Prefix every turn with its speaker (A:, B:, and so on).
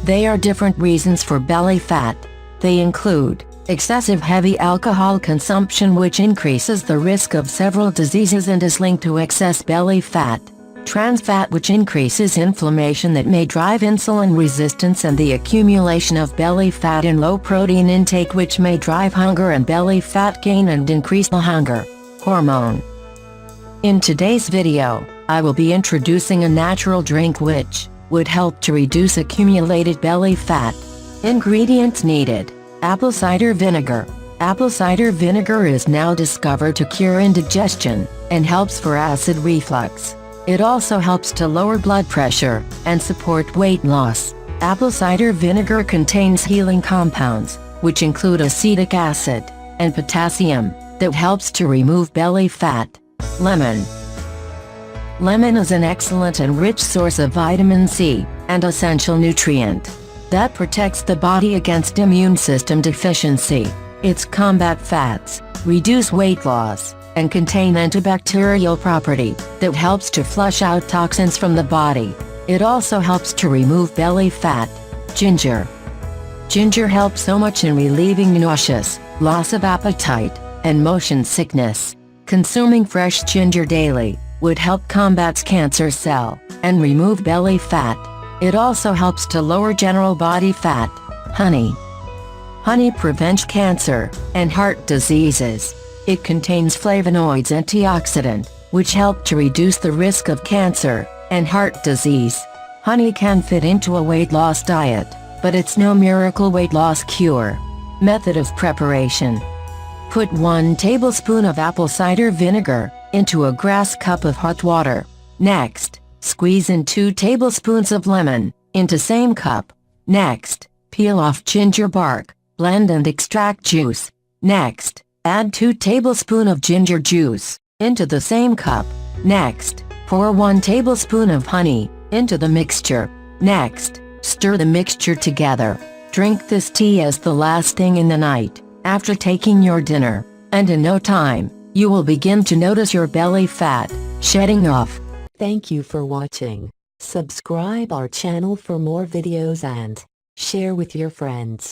A: They are different reasons for belly fat. They include excessive heavy alcohol consumption, which increases the risk of several diseases and is linked to excess belly fat. Trans fat, which increases inflammation that may drive insulin resistance, and the accumulation of belly fat in low protein intake, which may drive hunger and belly fat gain and increase the hunger hormone. In today's video, I will be introducing a natural drink which would help to reduce accumulated belly fat. Ingredients needed: apple cider vinegar. Apple cider vinegar is now discovered to cure indigestion and helps for acid reflux. It also helps to lower blood pressure and support weight loss. Apple cider vinegar contains healing compounds, which include acetic acid and potassium, that helps to remove belly fat. Lemon. Lemon is an excellent and rich source of vitamin C, an essential nutrient that protects the body against immune system deficiency. Its combat fats, reduce weight loss, and contain antibacterial property that helps to flush out toxins from the body. It also helps to remove belly fat. Ginger. Ginger helps so much in relieving nausea, loss of appetite, and motion sickness. Consuming fresh ginger daily would help combat cancer cell and remove belly fat. It also helps to lower general body fat. Honey. Honey prevents cancer and heart diseases. It contains flavonoids antioxidant, which help to reduce the risk of cancer and heart disease. Honey can fit into a weight loss diet, but it's no miracle weight loss cure. Method of preparation: put 1 tablespoon of apple cider vinegar into a glass cup of hot water. Next, squeeze in 2 tablespoons of lemon into same cup. Next, peel off ginger bark, blend and extract juice. Next, add 2 tablespoons of ginger juice into the same cup. Next, pour 1 tablespoon of honey into the mixture. Next, stir the mixture together. Drink this tea as the last thing in the night, after taking your dinner, and in no time, you will begin to notice your belly fat shedding off.
B: Thank you for watching. Subscribe our channel for more videos and share with your friends.